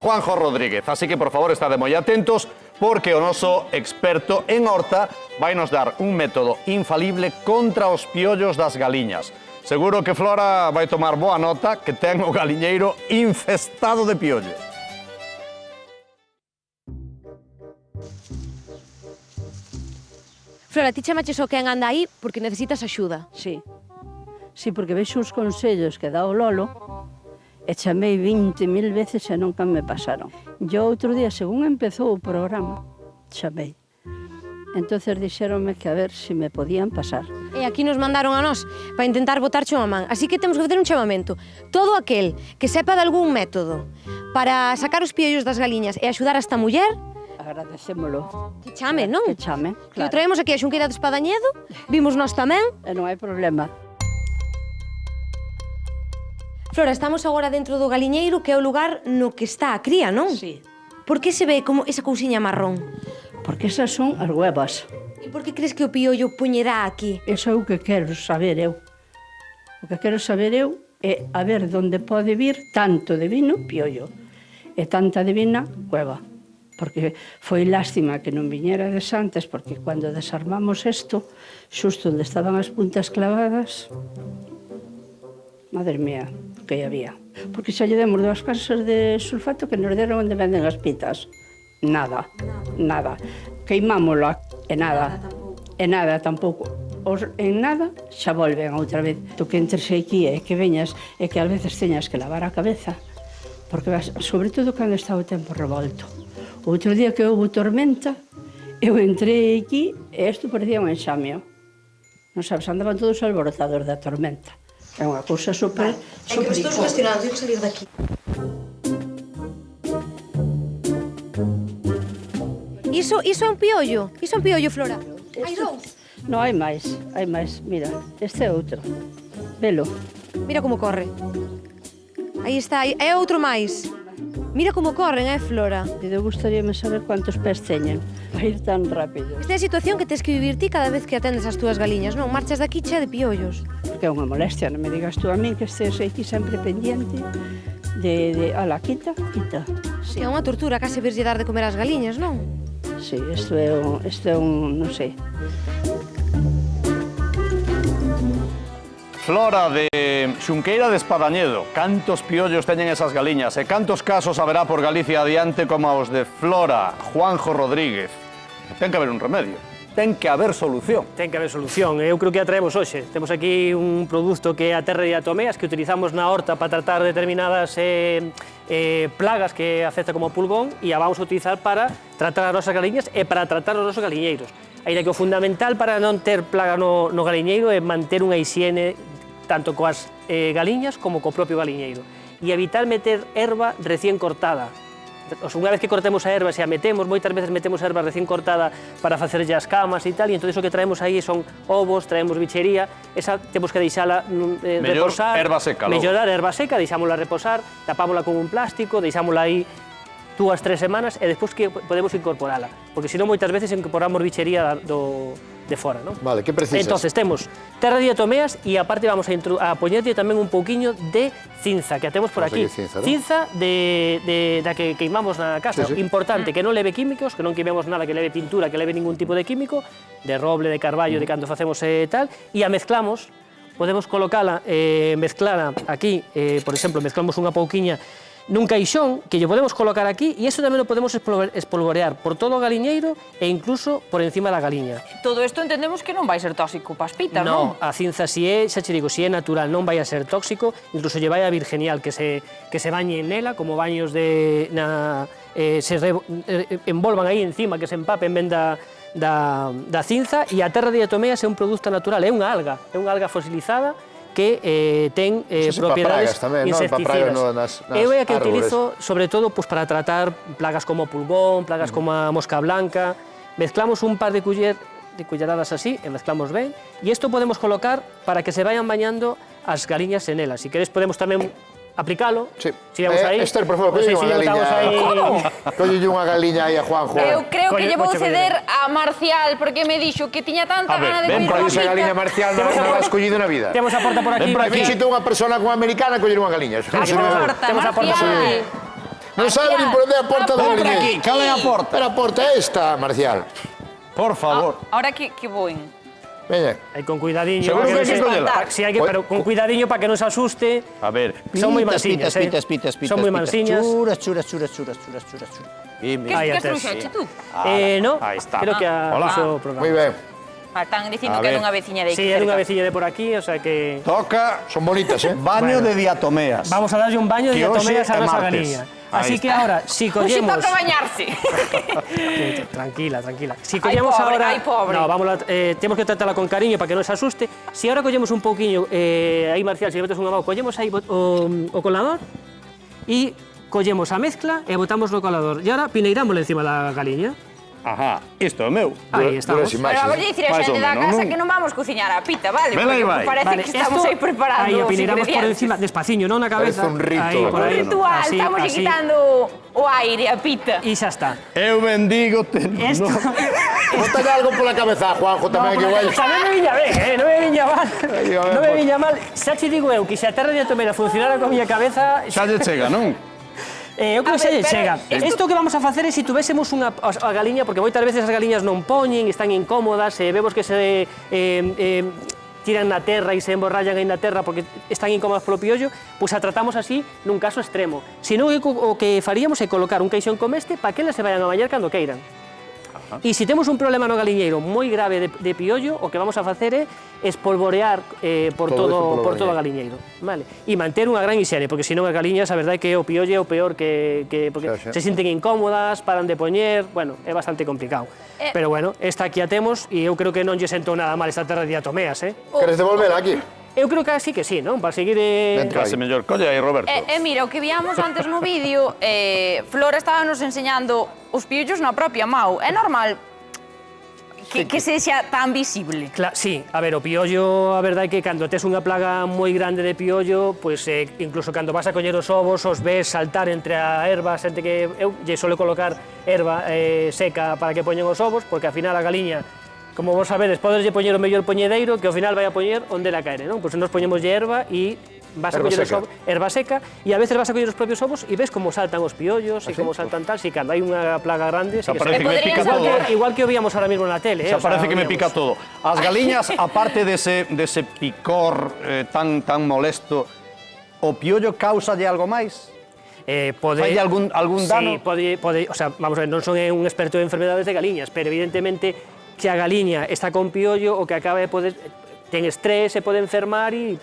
Juanjo Rodríguez, así que por favor estade moi atentos porque o noso experto en horta vai nos dar un método infalible contra os piollos das galiñas. Seguro que Flora vai tomar boa nota que ten o galiñeiro infestado de piollos. Flora, ti chamaches o quen anda aí porque necesitas axuda. Sí, porque vexo os consellos que dá o Lolo e chamei 20.000 veces e nunca me pasaron. Yo outro día, según empezou o programa, chamei. Entonces dixéronme que a ver se me podían pasar. E aquí nos mandaron a nós para intentar botarche unha man. Así que temos que facer un chamamento. Todo aquel que sepa de algún método para sacar os piollos das galiñas e axudar a esta muller, agradecémolo. que chame, non? Que chame, Que o claro. traemos aquí a Xunqueira do Espadañedo, vimos nós tamén. E non hai problema. Flora, estamos agora dentro do galiñeiro, que é o lugar no que está a cría, non? Sí. Por que se ve como esa cousiña marrón? Porque esas son as huevas. E por que crees que o piollo poñerá aquí? Eso é o que quero saber eu. O que quero saber eu é a ver onde pode vir tanto de vino piollo e tanta de vina cueva. Porque foi lástima que non viñerades antes, porque cando desarmamos isto, xusto onde estaban as puntas clavadas, madre mía, que había. Porque xa lle demos 2 caixas de sulfato que nos deron onde venden as pitas. Nada, nada. Queimámola e nada. E nada tampouco. En nada xa volven outra vez. Tu que entres aquí e que veñas e que ás veces teñas que lavar a cabeza. Porque vas, sobre todo cando está o tempo revolto. Outro día que houve tormenta, eu entrei aquí e isto parecía un enxamio. Non sabes, andaban todos alborotados da tormenta. É unha cousa super... É que estou sugestionado, tengo que salir daqui. Iso é un piollo? Iso é un piollo, Flora? Hai dous? Non, hai máis, hai máis. Mira, este é outro. Velo. Mira como corre. Aí está, é outro máis. Mira como corren, Flora? E eu gustaríame saber cuántos pés teñen para ir tan rápido. Esta é a situación que tens que vivir ti cada vez que atendes as túas galiñas, non? Marchas daqui chea de piollos. Porque é unha molestia, non me digas tú a min que estés aquí sempre pendiente de ala, quita. Sí, é unha tortura case verlle dar de comer ás galiñas, non? Sí, isto é un, non sei. Flora de Xunqueira de Espadañedo, cantos piollos teñen esas galiñas e cantos casos haberá por Galicia adiante como os de Flora, Juanjo Rodríguez. Ten que haber un remedio, ten que haber solución. Ten que haber solución, eu creo que a traemos hoxe. Temos aquí un produto que é a terra diatomeas que utilizamos na horta para tratar determinadas plagas que afecta como o pulgón e a vamos a utilizar para tratar as nosas galiñas e para tratar os nosos galiñeiros. Ainda que o fundamental para non ter plaga no galiñeiro é manter unha hixiene tanto coas galiñas como co propio galiñeiro e evitar meter erva recién cortada. Unha vez que cortemos a erva, se a metemos, moitas veces metemos a erva recién cortada para facerlle as camas e tal, e entón o que traemos aí son ovos, traemos bichería, esa temos que deixala reposar. Mellor erva seca. Mellorar erva seca, deixámola reposar, tapámola con un plástico, deixámola aí 2-3 semanas e despois que podemos incorporala, porque senón moitas veces incorporamos bichería de fora, non? Vale, que precisas? Entonces temos terra diatomeas e aparte vamos a poñerlle tamén un pouquiño de cinza, que a temos por aquí. Cinza da que queimamos na casa. Sí. Importante, que non leve químicos, que non queimemos nada que leve pintura, que leve ningún tipo de químico, de roble, de carballo, de cando facemos tal, e a mezclamos, podemos colocala, mezclala aquí, por exemplo, mezclamos unha pouquiña nun caixón que lle podemos colocar aquí e iso tamén o podemos espolvorear por todo o galiñeiro e incluso por encima da galiña. Todo isto entendemos que non vai ser tóxico para as pitas, non? Non, a cinza si é, xa che digo, si é natural, non vai a ser tóxico, incluso lle vai a vir genial que se bañen nela, como baños se envolvan aí encima, que se empapen ben da cinza, e a terra diatomeas é un produto natural, é unha alga fosilizada que ten propiedades insecticidas. Eu é a que utilizo, sobre todo, para tratar plagas como o pulgón, plagas como a mosca blanca. Mezclamos un par de culleradas así, e mezclamos ben, e isto podemos colocar para que se vayan bañando as galiñas en elas. Si queres, podemos tamén aplicalo. Sí. Si vamos aí. Esther, por favor, colle unha galiña. Colle unha galiña aí a Juanjo. Eu creo que lle vou ceder a Marcial, porque me dixo que tiña tanta gana de ven coller para unha esa galiña, pita. Marcial, non a escollido na vida. Temos a porta por aquí. Ven para aquí. Visita unha persona con americana a coller unha galiña. A porta, Marcial. Non sabe nin por onde é a porta do Ven por aquí, galiñeiro. cal é a porta? Pero a porta é esta, Marcial. Por favor. Ahora que voy. Veña. Aí con cuidadiño. Seguro para que hai que non se- collela? Sí, hai que, pero con cuidadiño para que non se asuste. A ver. Son moi mansiñas, Pitas. Son moi mansiñas. Churas. Bien, bien. Aí Que atrás, trouxeche sí. tú? No, Ahí está. creo que a Hola. puso o programa. Moi ben. Están dicindo A que é ver. unha veciña de aquí Sí, é unha cerca. veciña de por aquí, o sea que... Toca Son bonitas, baño de diatomeas. Vamos a darlle un baño de Que hoxe diatomeas a é nosa martes. galiña. Ahí Así que está. ahora, si Hoxe collemos... toca bañarse. Tranquila. Si Ai, collemos pobre, ahora... ai, pobre. No, temos que tratarla con cariño para que non se asuste. Si ahora collemos un pouquiño, aí Marcial, se le metes unha mão, collemos aí o colador e collemos a mezcla e botamos no colador. E ahora pineirámosle encima da galiña. Ajá, isto é meu. Aí estamos. Duras Pero imaxes. vamos a dicir a Máis xente ou da menos, casa non? que non vamos cociñar a pita, vale? Vela aí Porque vai. parece que estamos aí preparando Aí os piniramos por ingredientes. encima, despaciño, non na cabeza. Parece un rito. Aí, por aí. Ritual, Así, estamos así. quitando o aire a pita. E xa está. Eu bendigo Esto... Bota algo pola cabeza, Juanjo, tamén que igual. Xa non me viña ben, non me viña mal. a ver, Non me viña mal. Xa che digo eu que se a terra de Atomera funcionara con a miña cabeza, Xa lle chega, non? eu creo que A xa ver, lle pero chega. isto- Isto que vamos a facer é se tuvésemos unha a galiña, porque moitas veces as galiñas non poñen, están incómodas, vemos que se tiran na terra e se emborrallan aí na terra porque están incómodas polo piollo, pois a tratamos así nun caso extremo. Se non, o que faríamos é colocar un queixón como este para que elas se vayan a bañar cando queiran. E se temos un problema no galiñeiro moi grave de piollo, o que vamos a facer é espolvorear por Todo isto polo todo o galiñeiro, vale? E manter unha gran higiene, porque senón as galiñas, a verdade é que o piollo é o peor porque Xa. se sinten incómodas, paran de poñer, bueno, é bastante complicado. Pero bueno, esta aquí a temos e eu creo que non lle sentou nada mal esta terra de diatomeas, Queres devolvela aquí? Eu creo que sí, non? Para seguir... Dentro. Case mellor. Colle aí, Roberto. Mira, o que víamos antes no vídeo, Flora estaba nos enseñando os piollos na propia mau. É normal que sexa tan visible. Sí, a ver, o piollo, a verdade é que cando tes unha plaga moi grande de piollo, pois incluso cando vas a coller os ovos, os ves saltar entre a erva, xente que eu lle sole colocar erva seca para que poñen os ovos, porque ao final a galiña, como vos sabedes, podeslle poñer o mellor poñedeiro que ao final vai a poñer onde la caere, non? Pois nos poñemoslle erva e vas a Erva coller os seca. ovos, erva seca, e a veces vas a coller os propios ovos e ves como saltan os piollos e como saltan tal, si cando hai unha plaga grande, sí Xa que parece que me pica Podrían todo. igual que o víamos ahora mismo na tele, Xa o sea, parece que me víamos. pica todo. As galiñas, aparte dese picor tan molesto, o piollo causalle algo máis? Falle algún dano? Sí, pode, o sea, vamos a ver, non son un experto en enfermedades de galiñas, pero evidentemente que a galiña está con piollo, o que acaba de poder ten estrés, se pode enfermar e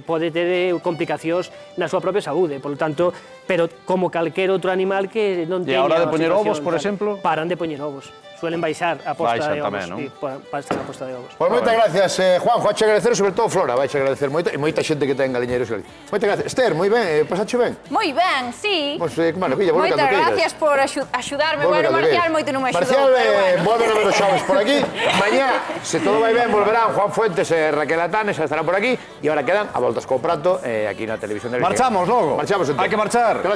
pode ter complicacións na súa propia saúde, por lo tanto, pero como calquer outro animal que non E teña a hora de a poñer situación ovos, por tal, exemplo? paran de poñer ovos. Suelen baixar a posta Baixan de ovos. tamén, non? Sí, baixan a posta de ovos. Pois moitas gracias, Juanjo, a che agradecer, sobre todo Flora, vai che agradecer moito, e moita xente que ten galiñeiros. Moitas gracias. Esther, moi ben, pasache ben? Moi ben, sí. Pois, maravilla, volve Moitas cando queiras. gracias por axudarme. Volve Bueno, cando Marcial queiras. moito non me axudou, Marcial, pero bueno. volven a ver os xoves por aquí. Mañá, se todo vai ben, volverán Juan Fuentes e Raquel Atanes, estarán por aquí. E agora quedan a voltas co prato aquí na televisión de Galicia. Marchamos logo. Marchamos entón. Hai que marchar. Gracias.